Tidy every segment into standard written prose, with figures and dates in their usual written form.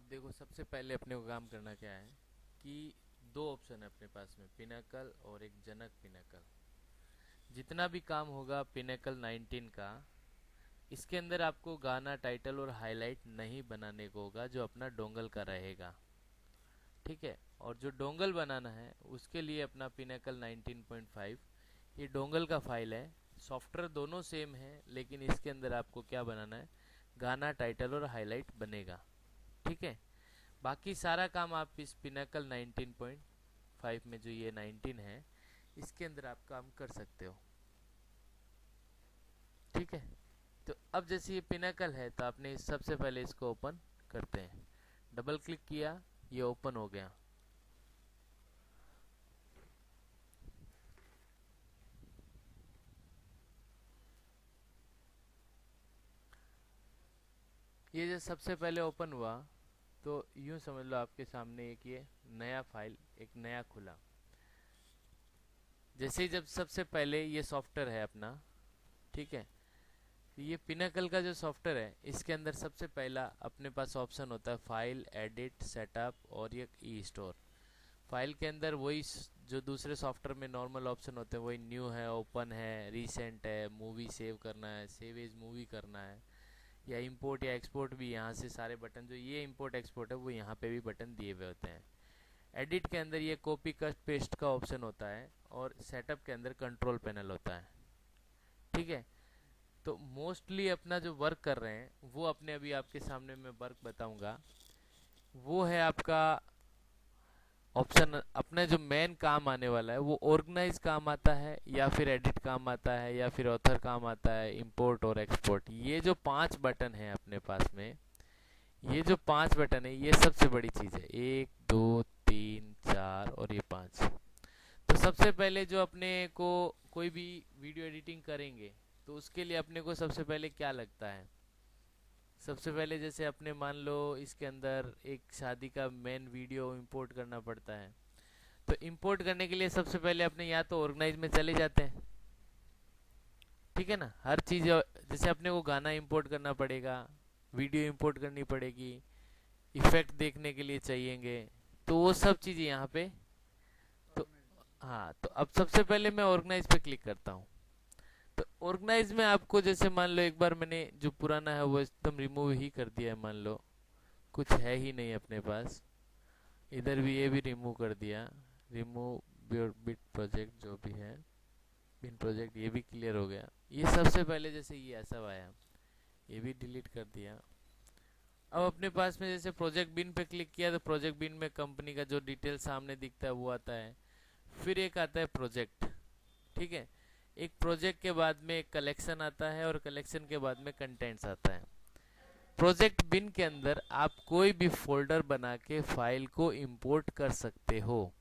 अब देखो, सबसे पहले अपने को काम करना क्या है कि दो ऑप्शन है अपने पास में, पिनाकल और एक जनक पिनाकल। जितना भी काम होगा पिनाकल 19 का, इसके अंदर आपको गाना टाइटल और हाईलाइट नहीं बनाने को होगा, जो अपना डोंगल का रहेगा। ठीक है। और जो डोंगल बनाना है उसके लिए अपना पिनाकल 19.5, ये डोंगल का फाइल है। सॉफ्टवेयर दोनों सेम है, लेकिन इसके अंदर आपको क्या बनाना है, गाना टाइटल और हाईलाइट बनेगा। ठीक है। बाकी सारा काम आप इस पिनाकल 19.5 में, जो ये 19 है, इसके अंदर आप काम कर सकते हो। ठीक है। तो अब जैसे ये पिनाकल है, तो आपने सबसे पहले इसको ओपन करते हैं। डबल क्लिक किया, ये ओपन हो गया। ये जो सबसे पहले ओपन हुआ, तो यूं समझ लो आपके सामने एक ये नया फाइल, एक नया खुला। जैसे ही जब सबसे पहले ये सॉफ्टवेयर है अपना, ठीक है, ये पिनाकल का जो सॉफ्टवेयर है, इसके अंदर सबसे पहला अपने पास ऑप्शन होता है फाइल, एडिट, सेटअप और ये ई स्टोर। फाइल के अंदर वही जो दूसरे सॉफ्टवेयर में नॉर्मल ऑप्शन होते हैं, वही न्यू है, ओपन है, रीसेंट है, मूवी सेव करना है, सेव एज मूवी करना है, या इंपोर्ट या एक्सपोर्ट भी यहाँ से सारे बटन, जो ये इंपोर्ट एक्सपोर्ट है वो यहाँ पे भी बटन दिए हुए होते हैं। एडिट के अंदर ये कॉपी कट पेस्ट का ऑप्शन होता है, और सेटअप के अंदर कंट्रोल पैनल होता है। ठीक है। तो मोस्टली अपना जो वर्क कर रहे हैं, वो अपने अभी आपके सामने मैं वर्क बताऊंगा, वो है आपका ऑप्शन। अपने जो मेन काम आने वाला है वो ऑर्गेनाइज काम आता है, या फिर एडिट काम आता है, या फिर ऑथर काम आता है, इंपोर्ट और एक्सपोर्ट। ये जो 5 बटन है अपने पास में, ये जो 5 बटन है, ये सबसे बड़ी चीज है। 1 2 3 4 और ये 5। तो सबसे पहले जो अपने को कोई भी वीडियो एडिटिंग करेंगे, तो उसके लिए अपने को सबसे पहले क्या लगता है, सबसे पहले जैसे अपने मान लो इसके अंदर एक शादी का मेन वीडियो इंपोर्ट करना पड़ता है। तो इंपोर्ट करने के लिए सबसे पहले अपने या तो ऑर्गेनाइज में चले जाते हैं। ठीक है ना। हर चीज जैसे अपने को गाना इंपोर्ट करना पड़ेगा, वीडियो इंपोर्ट करनी पड़ेगी, इफेक्ट देखने के लिए चाहिएंगे, तो वो सब चीजें यहाँ पे। तो हाँ, तो अब सबसे पहले मैं ऑर्गेनाइज पे क्लिक करता हूँ। तो ऑर्गेनाइज में आपको जैसे मान लो एक बार मैंने जो पुराना है वो एकदम रिमूव ही कर दिया है, मान लो कुछ है ही नहीं अपने पास। इधर भी ये भी रिमूव कर दिया, रिमूव योर बिट प्रोजेक्ट जो भी है, बिन प्रोजेक्ट, ये भी क्लियर हो गया। ये सबसे पहले जैसे ये ऐसा आया, ये भी डिलीट कर दिया। अब अपने पास में जैसे प्रोजेक्ट बिन पे क्लिक किया, तो प्रोजेक्ट बिन में कंपनी का जो डिटेल सामने दिखता है वो आता है। फिर एक आता है प्रोजेक्ट। ठीक है। एक प्रोजेक्ट के बाद में एक कलेक्शन आता है, और कलेक्शन के बाद में कंटेंट्स आता है। प्रोजेक्ट बिन के अंदर आप कोई भी फोल्डर बना के फाइल को इंपोर्ट कर सकते हो।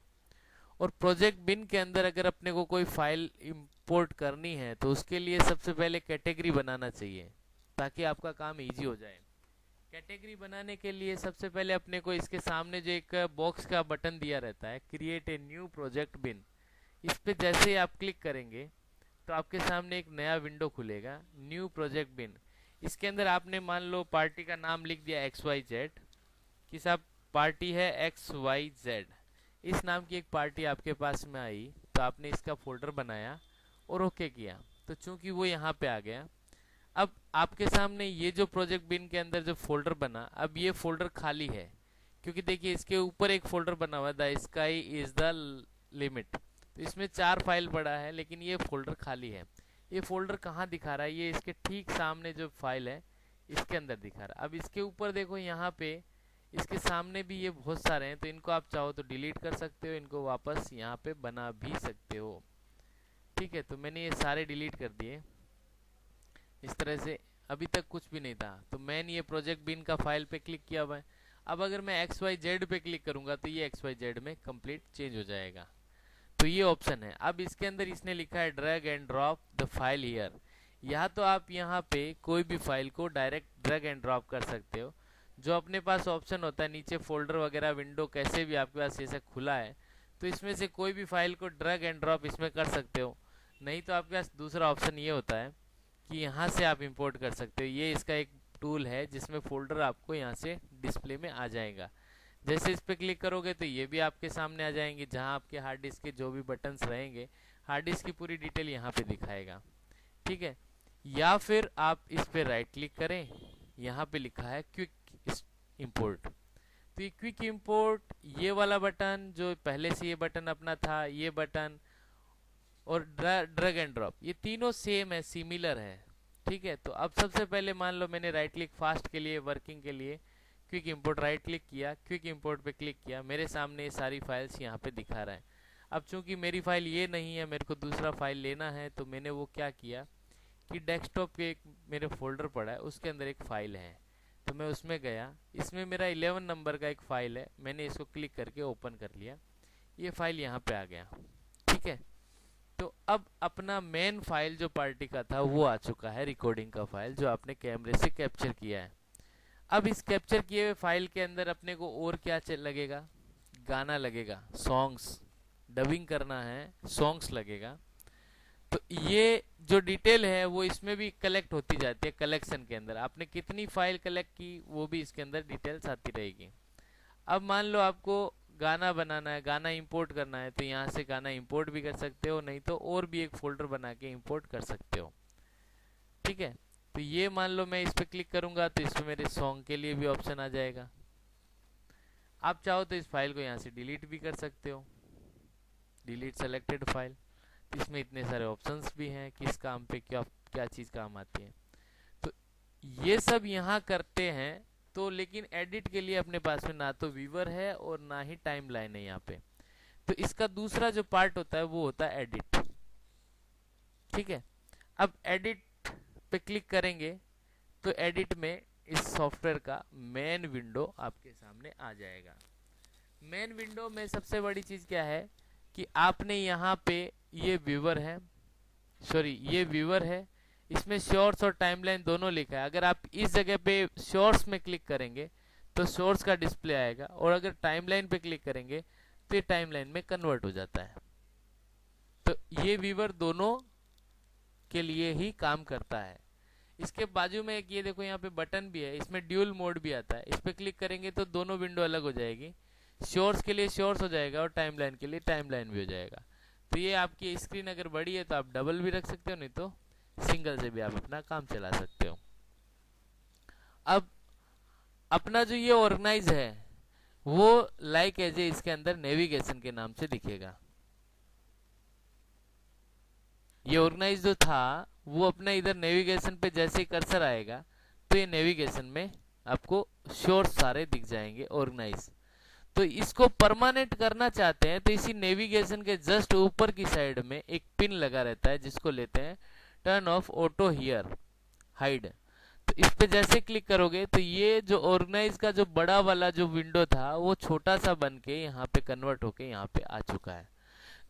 और प्रोजेक्ट बिन के अंदर अगर अपने को कोई फाइल इंपोर्ट करनी है, तो उसके लिए सबसे पहले कैटेगरी बनाना चाहिए, ताकि आपका काम इजी हो जाए। कैटेगरी बनाने के लिए सबसे पहले अपने को इसके सामने जो एक बॉक्स का बटन दिया रहता है, क्रिएट ए न्यू प्रोजेक्ट बिन, इस पे जैसे ही आप क्लिक करेंगे, तो आपके सामने एक नया विंडो खुलेगा, न्यू प्रोजेक्ट बिन। इसके अंदर आपने मान लो पार्टी का नाम लिख दिया XYZ, कि साहब पार्टी है XYZ, इस नाम की एक पार्टी आपके पास में आई, तो आपने इसका फोल्डर बनाया और ओके किया, तो चूंकि वो यहाँ पे आ गया। अब आपके सामने ये जो प्रोजेक्ट बिन के अंदर जो फोल्डर बना, अब ये फोल्डर खाली है, क्योंकि देखिए इसके ऊपर एक फोल्डर बना हुआ है, the sky is the limit. तो इसमें 4 फाइल पड़ा है, लेकिन ये फोल्डर खाली है। ये फोल्डर कहाँ दिखा रहा है, ये इसके ठीक सामने जो फाइल है इसके अंदर दिखा रहा है। अब इसके ऊपर देखो, यहाँ पे इसके सामने भी ये बहुत सारे हैं, तो इनको आप चाहो तो डिलीट कर सकते हो, इनको वापस यहाँ पे बना भी सकते हो। ठीक है। तो मैंने ये सारे डिलीट कर दिए इस तरह से। अभी तक कुछ भी नहीं था, तो मैंने ये प्रोजेक्ट बिन का फाइल पे क्लिक किया हुआ है। अब अगर मैं XYZ पे क्लिक करूंगा, तो ये XYZ में कंप्लीट चेंज हो जाएगा। तो ये ऑप्शन है। अब इसके अंदर इसने लिखा है drag and drop the file here. या तो आप यहाँ पे कोई भी फाइल को डायरेक्ट ड्रैग एंड ड्रॉप कर सकते हो। जो अपने पास ऑप्शन होता है नीचे, फोल्डर वगैरह विंडो कैसे भी आपके पास ऐसा खुला है, तो इसमें से कोई भी फाइल को ड्रैग एंड ड्रॉप इसमें कर सकते हो। नहीं तो आपके पास दूसरा ऑप्शन ये होता है कि यहाँ से आप इंपोर्ट कर सकते हो। ये इसका एक टूल है जिसमें फोल्डर आपको यहाँ से डिस्प्ले में आ जाएगा। जैसे इस पे क्लिक करोगे तो ये भी आपके सामने आ जाएंगे, जहां आपके हार्ड डिस्क के जो भी बटन्स रहेंगे हार्ड डिस्क की पूरी डिटेल यहाँ पे दिखाएगा। ठीक है, या फिर आप इस पे राइट क्लिक करें, यहाँ पे लिखा है क्विक इंपोर्ट, तो ये क्विक इंपोर्ट, ये वाला बटन जो पहले से ये बटन अपना था, ये बटन और ड्रैग एंड ड्रॉप, ये तीनों सेम है, सिमिलर है। ठीक है, तो अब सबसे पहले मान लो मैंने राइट क्लिक फास्ट के लिए, वर्किंग के लिए क्विक इंपोर्ट राइट क्लिक किया, क्विक इंपोर्ट पे क्लिक किया, मेरे सामने ये सारी फाइल्स यहाँ पे दिखा रहा है। अब चूंकि मेरी फाइल ये नहीं है, मेरे को दूसरा फाइल लेना है, तो मैंने वो क्या किया कि डेस्कटॉप के एक मेरे फोल्डर पड़ा है, उसके अंदर एक फाइल है, तो मैं उसमें गया, इसमें मेरा 11 नंबर का एक फाइल है, मैंने इसको क्लिक करके ओपन कर लिया, ये फाइल यहाँ पे आ गया। ठीक है, तो अब अपना मेन फाइल जो पार्टी का था वो आ चुका है, रिकॉर्डिंग का फाइल जो आपने कैमरे से कैप्चर किया है। अब इस कैप्चर किए हुए फाइल के अंदर अपने को और क्या लगेगा, गाना लगेगा, सॉन्ग्स, डबिंग करना है, सॉन्ग्स लगेगा। तो ये जो डिटेल है वो इसमें भी कलेक्ट होती जाती है, कलेक्शन के अंदर आपने कितनी फाइल कलेक्ट की वो भी इसके अंदर डिटेल्स आती रहेगी। अब मान लो आपको गाना बनाना है, गाना इंपोर्ट करना है, तो यहाँ से गाना इंपोर्ट भी कर सकते हो, नहीं तो और भी एक फोल्डर बना के इंपोर्ट कर सकते हो। ठीक है, तो ये मान लो मैं इस पे क्लिक करूंगा तो इसमें मेरे सॉन्ग के लिए भी ऑप्शन आ जाएगा। आप चाहो तो इस फाइल को यहाँ से डिलीट भी कर सकते हो, डिलीट सेलेक्टेड फाइल, इसमें इतने सारे ऑप्शंस भी हैं किस काम पे क्या क्या चीज काम आती है, तो ये सब यहाँ करते हैं। तो लेकिन एडिट के लिए अपने पास में ना तो व्यूअर है और ना ही टाइमलाइन है यहाँ पे, तो इसका दूसरा जो पार्ट होता है वो होता है एडिट। ठीक है, अब एडिट पे क्लिक करेंगे तो एडिट में इस सॉफ्टवेयर का मेन विंडो आपके सामने आ जाएगा। मेन विंडो में सबसे बड़ी चीज क्या है कि आपने यहाँ पे ये व्यूअर है, सॉरी ये व्यूअर है, इसमें शॉर्ट्स और टाइमलाइन दोनों लिखा है। अगर आप इस जगह पे शॉर्ट्स में क्लिक करेंगे तो शॉर्ट्स का डिस्प्ले आएगा, और अगर टाइमलाइन पे क्लिक करेंगे तो ये टाइमलाइन में कन्वर्ट हो जाता है। तो ये व्यूअर दोनों के लिए ही काम करता है। इसके बाजू में एक ये देखो यहाँ पे बटन भी है, इसमें ड्यूल मोड भी आता है, इस पे क्लिक करेंगे तो दोनों विंडो अलग हो जाएगी, शॉर्ट्स के लिए शॉर्ट्स हो जाएगा और टाइमलाइन के लिए टाइमलाइन भी हो जाएगा। तो ये आपकी स्क्रीन अगर बड़ी है तो आप डबल भी रख सकते हो, नहीं तो सिंगल से भी आप अपना काम चला सकते हो। अब अपना जो ये ऑर्गेनाइज है वो लाइक एज ए इसके अंदर नेविगेशन के नाम से दिखेगा। ये ऑर्गेनाइज जो था वो अपना इधर नेविगेशन पे जैसे ही कर्सर आएगा तो ये नेविगेशन में आपको शॉर्ट सारे दिख जाएंगे ऑर्गेनाइज। तो इसको परमानेंट करना चाहते हैं तो इसी नेविगेशन के जस्ट ऊपर की साइड में एक पिन लगा रहता है जिसको लेते हैं turn off auto here hide. तो इस पे जैसे क्लिक करोगे तो ये जो ऑर्गेनाइज का जो बड़ा वाला जो विंडो था वो छोटा सा बन के यहाँ पे कन्वर्ट होके यहाँ पे आ चुका है।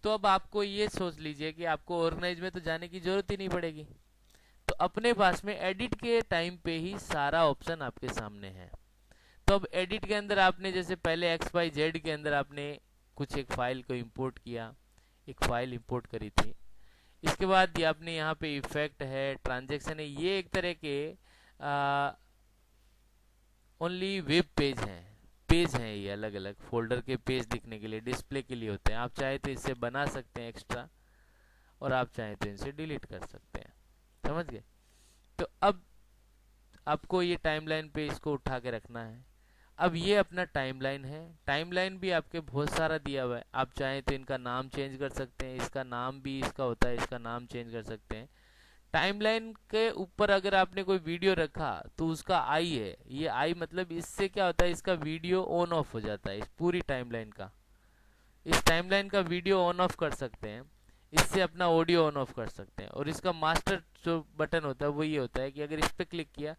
तो अब आपको ये सोच लीजिए कि आपको ऑर्गेनाइज में तो जाने की जरूरत ही नहीं पड़ेगी, तो अपने पास में एडिट के टाइम पे ही सारा ऑप्शन आपके सामने है। तो अब एडिट के अंदर आपने जैसे पहले XYZ के अंदर आपने कुछ एक फाइल को इंपोर्ट किया, एक फाइल इंपोर्ट करी थी, इसके बाद ये आपने यहाँ पे इफेक्ट है, ट्रांजैक्शन है, ये एक तरह के ओनली वेब पेज हैं, ये अलग अलग फोल्डर के पेज दिखने के लिए, डिस्प्ले के लिए होते हैं। आप चाहे तो इससे बना सकते हैं एक्स्ट्रा और आप चाहे तो इनसे डिलीट कर सकते हैं, समझ गए। तो अब आपको ये टाइमलाइन पे इसको उठा के रखना है। अब ये अपना टाइमलाइन है, टाइमलाइन भी आपके बहुत सारा दिया हुआ है, आप चाहें तो इनका नाम चेंज कर सकते हैं, इसका नाम भी इसका होता है, इसका नाम चेंज कर सकते हैं। टाइमलाइन के ऊपर अगर आपने कोई वीडियो रखा तो उसका आई है, ये आई मतलब इससे क्या होता है, इसका वीडियो ऑन ऑफ हो जाता है, इस पूरी टाइमलाइन का, इस टाइमलाइन का वीडियो ऑन ऑफ कर सकते हैं, इससे अपना ऑडियो ऑन ऑफ कर सकते हैं। और इसका मास्टर जो बटन होता है वो ये होता है कि अगर इस पे क्लिक किया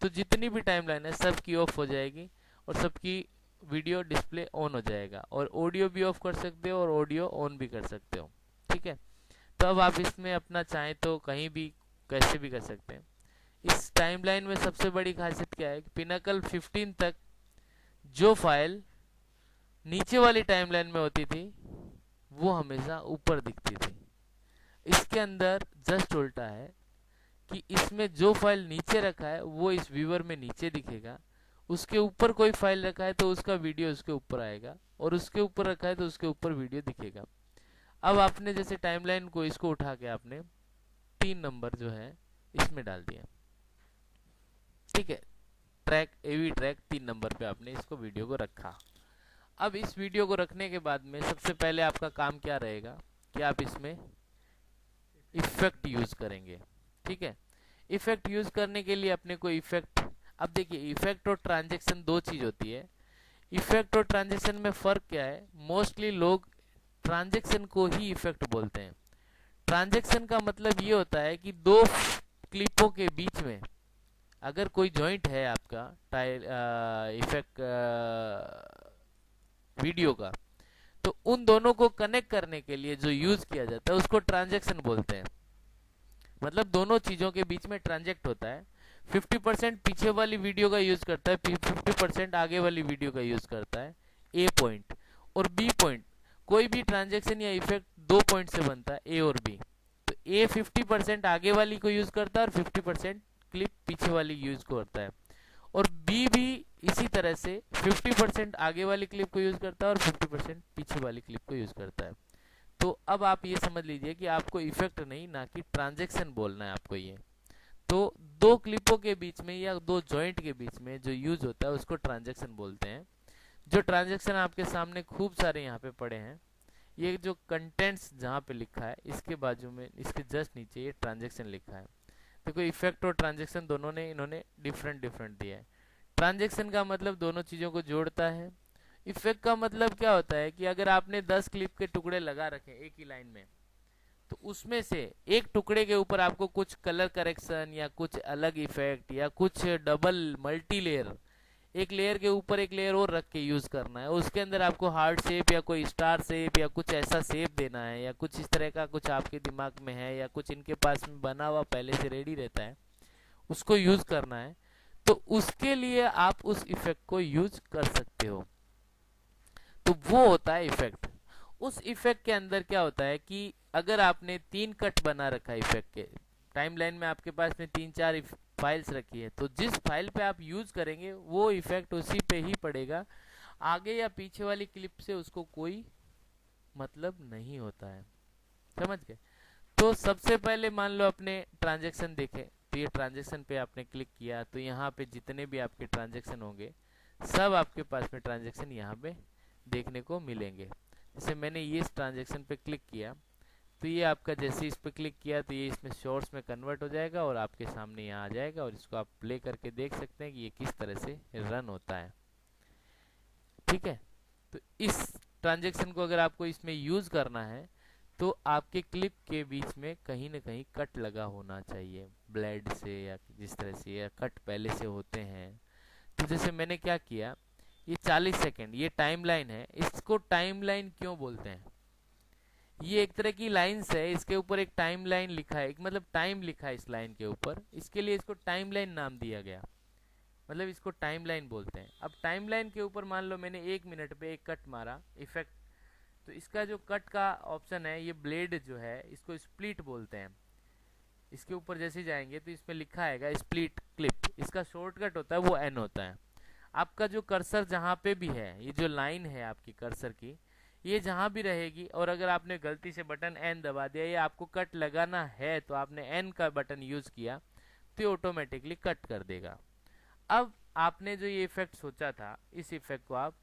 तो जितनी भी टाइमलाइन है सबकी ऑफ हो जाएगी और सबकी वीडियो डिस्प्ले ऑन हो जाएगा, और ऑडियो भी ऑफ कर सकते हो और ऑडियो ऑन भी कर सकते हो। ठीक है, तो अब आप इसमें अपना चाहें तो कहीं भी कैसे भी कर सकते हैं। इस टाइमलाइन में सबसे बड़ी खासियत क्या है कि पिनाकल 15 तक जो फाइल नीचे वाली टाइमलाइन में होती थी वो हमेशा ऊपर दिखती थी। इसके अंदर जस्ट उल्टा है कि इसमें जो फाइल नीचे रखा है वो इस व्यूअर में नीचे दिखेगा उसके ऊपर कोई फाइल रखा है तो उसका वीडियो उसके ऊपर आएगा, और उसके ऊपर रखा है तो उसके ऊपर वीडियो दिखेगा। अब आपने जैसे टाइमलाइन को इसको उठा के आपने 3 नंबर जो है इसमें डाल दिया, ठीक है, ट्रैक एवी ट्रैक 3 नंबर पे आपने इसको वीडियो को रखा। अब इस वीडियो को रखने के बाद में सबसे पहले आपका काम क्या रहेगा कि आप इसमें इफेक्ट यूज करेंगे, ठीक है। इफेक्ट यूज करने के लिए अपने को इफेक्ट, अब देखिए इफेक्ट और ट्रांजेक्शन दो चीज होती है। इफेक्ट और ट्रांजेक्शन में फर्क क्या है, मोस्टली लोग ट्रांजेक्शन को ही इफेक्ट बोलते हैं। ट्रांजेक्शन का मतलब ये होता है कि दो क्लिपों के बीच में अगर कोई जॉइंट है आपका इफेक्ट वीडियो का, तो उन दोनों को कनेक्ट करने के लिए जो यूज किया जाता है उसको ट्रांजेक्शन बोलते हैं। मतलब दोनों चीजों के बीच में ट्रांजेक्ट होता है। 50% पीछे वाली वीडियो का यूज करता है, 50% आगे वाली वीडियो का यूज करता है, ए पॉइंट और बी पॉइंट। कोई भी ट्रांजेक्शन या इफेक्ट 2 पॉइंट से बनता है, ए और बी। तो ए 50% आगे वाली को यूज करता है और 50% क्लिप पीछे वाली यूज करता है, और बी भी इसी तरह से 50% आगे वाली क्लिप को यूज करता है और 50% पीछे वाली क्लिप को यूज करता है। तो अब आप ये समझ लीजिए कि आपको इफेक्ट नहीं, ना कि ट्रांजेक्शन बोलना है आपको ये। तो दो क्लिपों के बीच में या दो जॉइंट के बीच में जो यूज होता है उसको ट्रांजेक्शन बोलते हैं। जो ट्रांजेक्शन आपके सामने खूब सारे यहाँ पे पड़े हैं, ये जो कंटेंट्स जहाँ पे लिखा है इसके बाजू में, इसके जस्ट नीचे ये ट्रांजेक्शन लिखा है। देखो इफेक्ट और ट्रांजेक्शन दोनों ने इन्होंने डिफरेंट डिफरेंट दिया है। ट्रांजेक्शन का मतलब दोनों चीज़ों को जोड़ता है। इफेक्ट का मतलब क्या होता है कि अगर आपने 10 क्लिप के टुकड़े लगा रखे एक ही लाइन में, तो उसमें से एक टुकड़े के ऊपर आपको कुछ कलर करेक्शन या कुछ अलग इफेक्ट या कुछ डबल मल्टी लेयर, एक लेयर के ऊपर एक लेयर और रख के यूज करना है। उसके अंदर आपको हार्ट शेप या कोई स्टार शेप या कुछ ऐसा शेप देना है, या कुछ इस तरह का कुछ आपके दिमाग में है या कुछ इनके पास में बना हुआ पहले से रेडी रहता है, उसको यूज करना है। तो उसके लिए आप उस इफेक्ट को यूज कर सकते हो। तो वो होता है इफेक्ट। उस इफेक्ट के अंदर क्या होता है कि अगर आपने 3 कट बना रखा है इफेक्ट के, टाइमलाइन में आपके पास में 3-4 फाइल्स रखी है, तो जिस फाइल पे आप यूज करेंगे वो इफेक्ट उसी पे ही पड़ेगा। आगे या पीछे वाली क्लिप से उसको कोई मतलब नहीं होता है, समझ गए। तो सबसे पहले मान लो अपने ट्रांजेक्शन देखे, तो ये ट्रांजेक्शन पे आपने क्लिक किया तो यहाँ पे जितने भी आपके ट्रांजेक्शन होंगे सब आपके पास में ट्रांजेक्शन यहाँ पे देखने को मिलेंगे। जैसे मैंने ये इस ट्रांजेक्शन पे क्लिक किया, तो ये आपका जैसे इस पे क्लिक किया तो ये इसमें शॉर्ट्स में कन्वर्ट हो जाएगा और आपके सामने यहाँ आ जाएगा, और इसको आप प्ले करके देख सकते हैं कि ये किस तरह से रन होता है, ठीक है। तो इस ट्रांजेक्शन को अगर आपको इसमें यूज करना है तो आपके क्लिप के बीच में कहीं ना कहीं कट लगा होना चाहिए, ब्लेड से या जिस तरह से, या कट पहले से होते हैं। तो जैसे मैंने क्या किया, ये 40 सेकेंड ये टाइमलाइन है। इसको टाइमलाइन क्यों बोलते हैं, ये एक तरह की लाइंस है, इसके ऊपर एक टाइमलाइन लिखा है, एक मतलब टाइम लिखा है इस लाइन के ऊपर, इसके लिए इसको टाइमलाइन नाम दिया गया, मतलब इसको टाइमलाइन बोलते हैं। अब टाइमलाइन के ऊपर मान लो मैंने 1 मिनट पे एक कट मारा इफेक्ट, तो इसका जो कट का ऑप्शन है, ये ब्लेड जो है इसको स्प्लिट बोलते हैं। इसके ऊपर जैसे जाएंगे तो इसमें लिखा आएगा स्प्लिट क्लिप, इसका शॉर्टकट होता है वो एन होता है। आपका जो कर्सर जहाँ पे भी है, ये जो लाइन है आपकी कर्सर की, ये जहाँ भी रहेगी, और अगर आपने गलती से बटन एन दबा दिया, ये आपको कट लगाना है तो आपने एन का बटन यूज किया तो ये ऑटोमेटिकली कट कर देगा। अब आपने जो ये इफेक्ट सोचा था, इस इफेक्ट को आप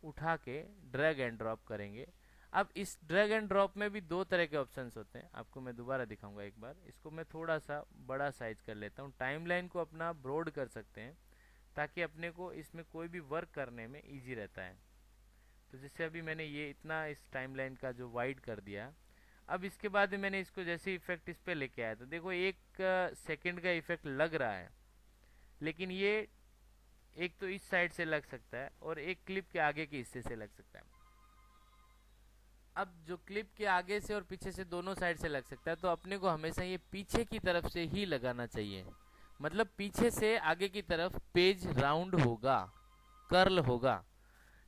उठा के ड्रैग एंड ड्रॉप करेंगे। अब इस ड्रैग एंड ड्रॉप में भी दो तरह के ऑप्शंस होते हैं, आपको मैं दोबारा दिखाऊंगा एक बार। इसको मैं थोड़ा सा बड़ा साइज कर लेता हूँ, टाइमलाइन को अपना ब्रॉड कर सकते हैं ताकि अपने को इसमें कोई भी वर्क करने में इजी रहता है। तो जैसे अभी मैंने ये इतना इस टाइमलाइन का जो वाइड कर दिया, अब इसके बाद मैंने इसको जैसे इफेक्ट इस पे लेके आया तो देखो 1 सेकंड का इफेक्ट लग रहा है, लेकिन ये एक तो इस साइड से लग सकता है और एक क्लिप के आगे के हिस्से से लग सकता है। अब जो क्लिप के आगे से और पीछे से दोनों साइड से लग सकता है, तो अपने को हमेशा ये पीछे की तरफ से ही लगाना चाहिए, मतलब पीछे से आगे की तरफ पेज राउंड होगा, कर्ल होगा,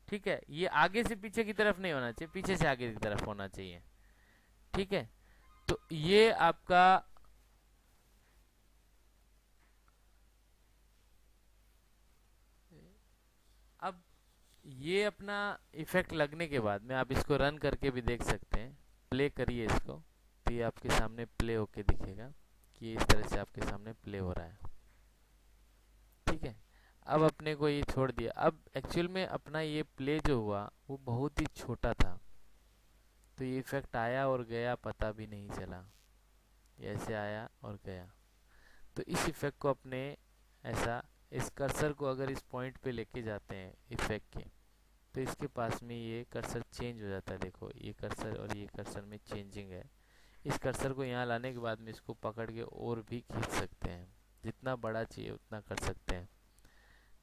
ठीक है। ये आगे से पीछे की तरफ नहीं होना चाहिए, पीछे से आगे की तरफ होना चाहिए, ठीक है। तो ये आपका अब ये अपना इफेक्ट लगने के बाद में आप इसको रन करके भी देख सकते हैं। प्ले करिए इसको, तो ये आपके सामने प्ले होके दिखेगा कि ये इस तरह से आपके सामने प्ले हो रहा है। ठीक है, अब अपने को ये छोड़ दिया। अब एक्चुअल में अपना ये प्ले जो हुआ वो बहुत ही छोटा था, तो ये इफेक्ट आया और गया, पता भी नहीं चला। ये ऐसे आया और गया। तो इस इफेक्ट को अपने ऐसा, इस कर्सर को अगर इस पॉइंट पे लेके जाते हैं इफेक्ट के, तो इसके पास में ये कर्सर चेंज हो जाता है। देखो ये कर्सर और ये कर्सर में चेंजिंग है। इस कर्सर को यहाँ लाने के बाद में इसको पकड़ के और भी खींच सकते हैं, जितना बड़ा चाहिए उतना कर सकते हैं।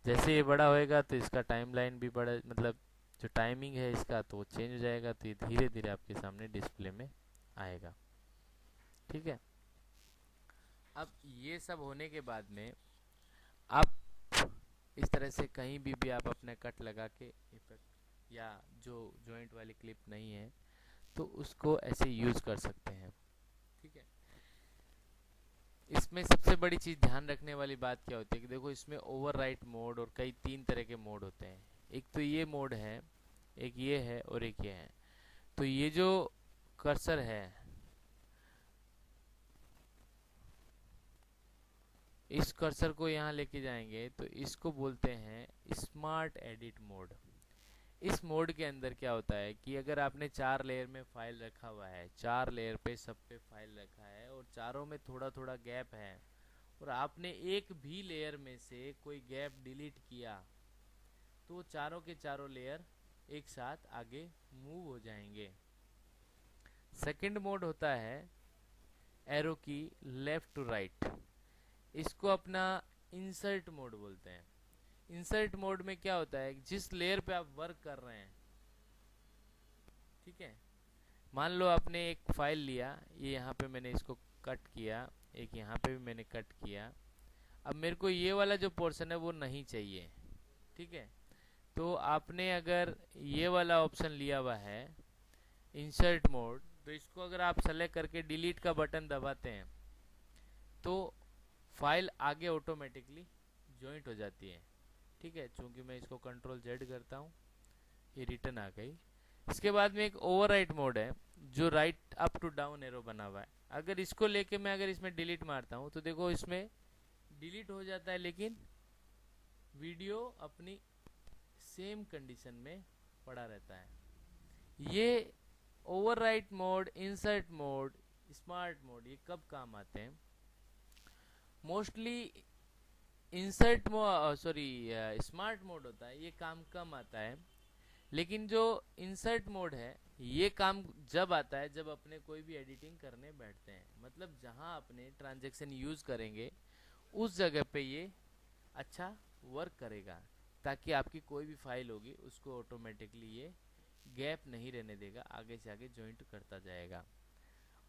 जैसे ये बड़ा होएगा तो इसका टाइमलाइन भी बड़ा, मतलब जो टाइमिंग है इसका, तो वो चेंज हो जाएगा। तो ये धीरे धीरे आपके सामने डिस्प्ले में आएगा। ठीक है, अब ये सब होने के बाद में आप इस तरह से कहीं भी आप अपने कट लगा के इफेक्ट, या जो जॉइंट वाली क्लिप नहीं है तो उसको ऐसे यूज कर सकते हैं। ठीक है, इसमें सबसे बड़ी चीज ध्यान रखने वाली बात क्या होती है कि देखो इसमें ओवरराइट मोड और कई 3 तरह के मोड होते हैं। एक तो ये मोड है, एक ये है और एक ये है। तो ये जो कर्सर है, इस कर्सर को यहाँ लेके जाएंगे तो इसको बोलते हैं स्मार्ट एडिट मोड। इस मोड के अंदर क्या होता है कि अगर आपने 4 लेयर में फाइल रखा हुआ है, 4 लेयर पे सब पे फाइल रखा है और चारों में थोड़ा थोड़ा गैप है, और आपने एक भी लेयर में से कोई गैप डिलीट किया, तो चारों के चारों लेयर एक साथ आगे मूव हो जाएंगे। सेकंड मोड होता है एरो की लेफ्ट टू राइट। इसको अपना इंसर्ट मोड बोलते हैं। इंसर्ट मोड में क्या होता है, जिस लेयर पे आप वर्क कर रहे हैं, ठीक है, मान लो आपने एक फाइल लिया, ये यहाँ पे मैंने इसको कट किया, एक यहाँ पे भी मैंने कट किया। अब मेरे को ये वाला जो पोर्शन है वो नहीं चाहिए। ठीक है, तो आपने अगर ये वाला ऑप्शन लिया हुआ है इंसर्ट मोड, तो इसको अगर आप सेलेक्ट करके डिलीट का बटन दबाते हैं तो फाइल आगे ऑटोमेटिकली जॉइंट हो जाती है। ठीक है, चूंकि मैं इसको कंट्रोल जेड करता हूँ, ये रिटर्न आ गई। इसके बाद में एक ओवरराइट मोड है जो right up to down arrow बना हुआ है। अगर इसको लेके मैं अगर इसमें डिलीट मारता हूँ तो देखो इसमें डिलीट हो जाता है, लेकिन वीडियो अपनी सेम कंडीशन में पड़ा रहता है। ये overwrite mode, insert mode, smart mode, ये कब काम आते हैं? Mostly insert sorry smart mode होता है, ये काम कम आता है। लेकिन जो इंसर्ट मोड है ये काम जब आता है जब अपने कोई भी एडिटिंग करने बैठते हैं, मतलब जहां अपने ट्रांजैक्शन यूज करेंगे उस जगह पे ये अच्छा वर्क करेगा, ताकि आपकी कोई भी फाइल होगी उसको ऑटोमेटिकली ये गैप नहीं रहने देगा, आगे से आगे ज्वाइंट करता जाएगा।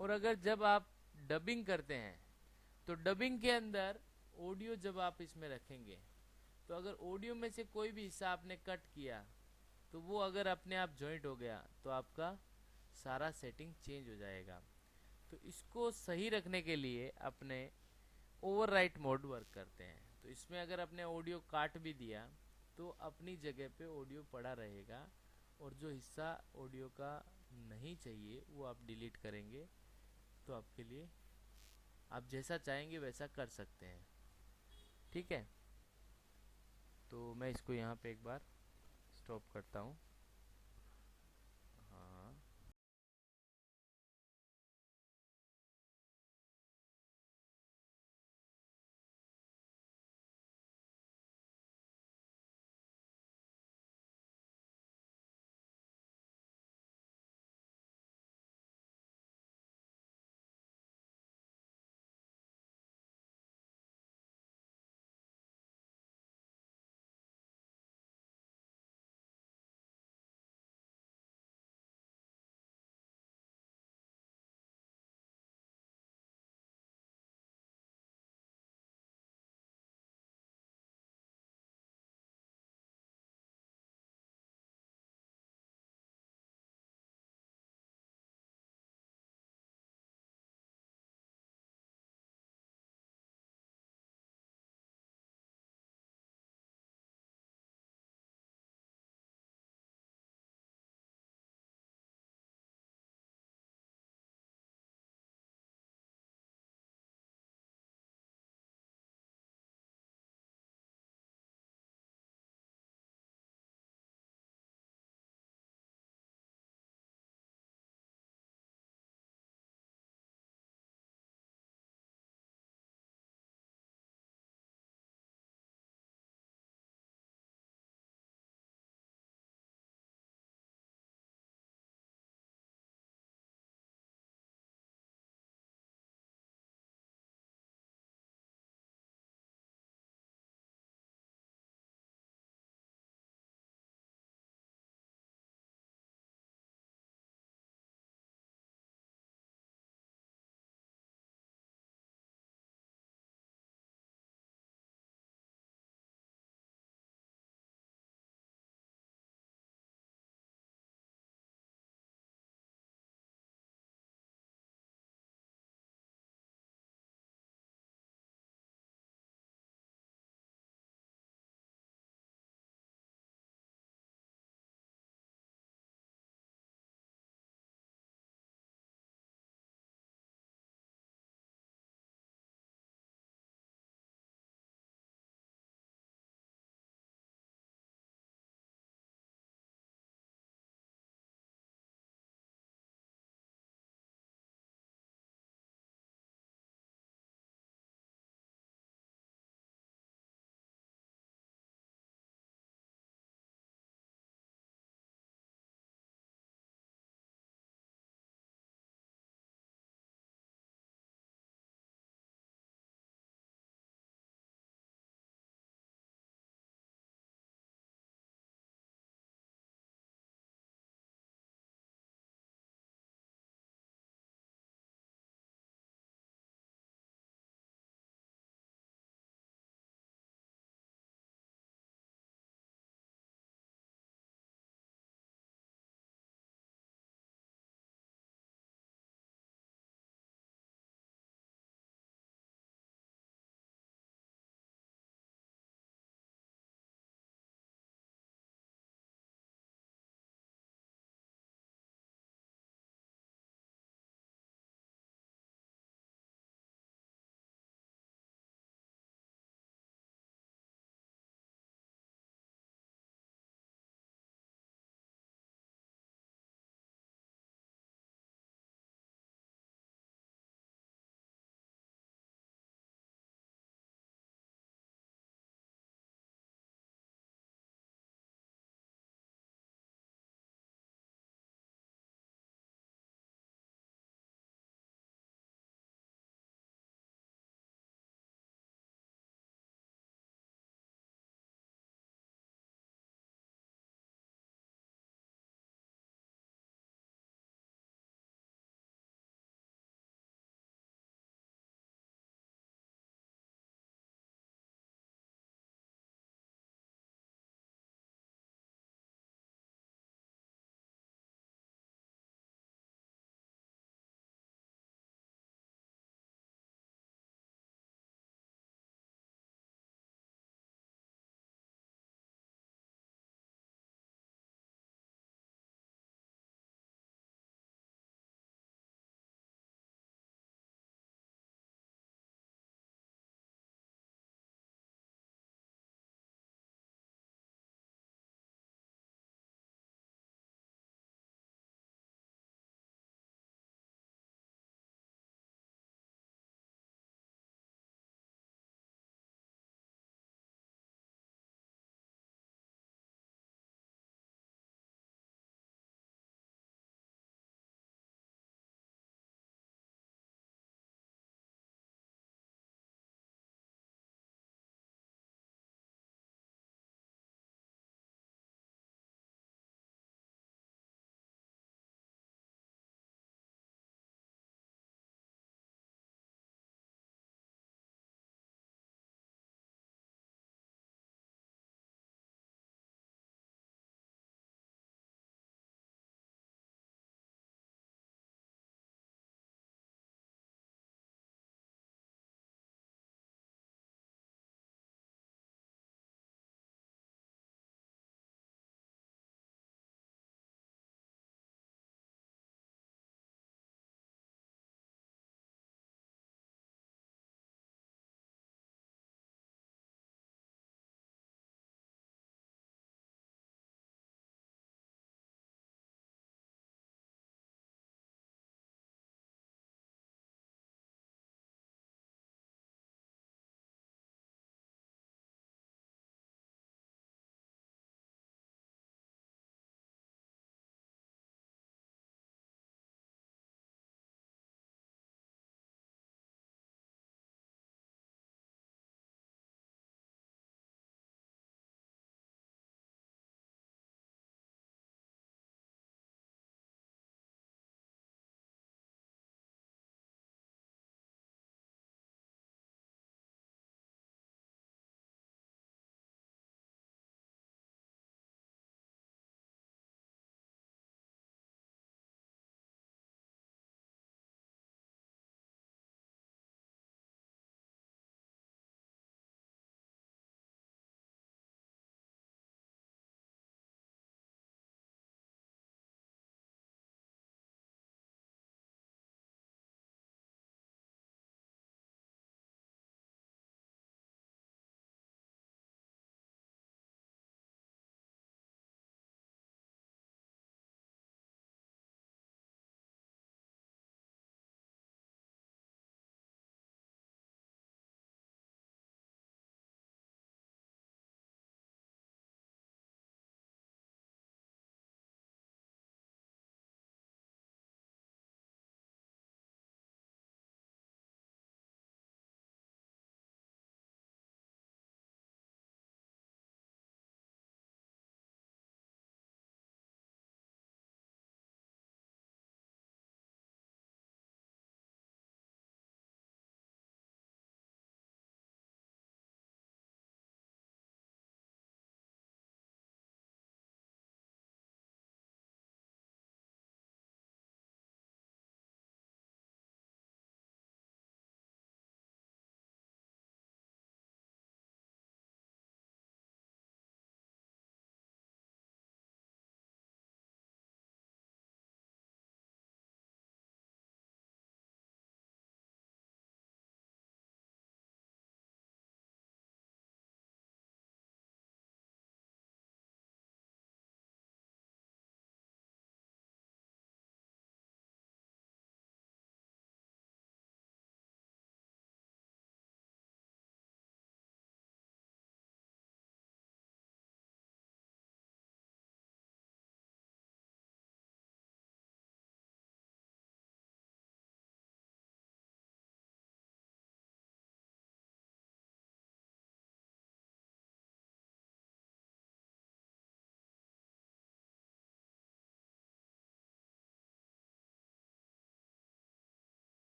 और अगर जब आप डबिंग करते हैं तो डबिंग के अंदर ऑडियो जब आप इसमें रखेंगे, तो अगर ऑडियो में से कोई भी हिस्सा आपने कट किया तो वो अगर अपने आप ज्वाइंट हो गया तो आपका सारा सेटिंग चेंज हो जाएगा। तो इसको सही रखने के लिए अपने ओवरराइट मोड वर्क करते हैं। तो इसमें अगर अपने ऑडियो काट भी दिया तो अपनी जगह पे ऑडियो पड़ा रहेगा, और जो हिस्सा ऑडियो का नहीं चाहिए वो आप डिलीट करेंगे, तो आपके लिए आप जैसा चाहेंगे वैसा कर सकते हैं। ठीक है, तो मैं इसको यहाँ पे एक बार स्टॉप करता हूँ।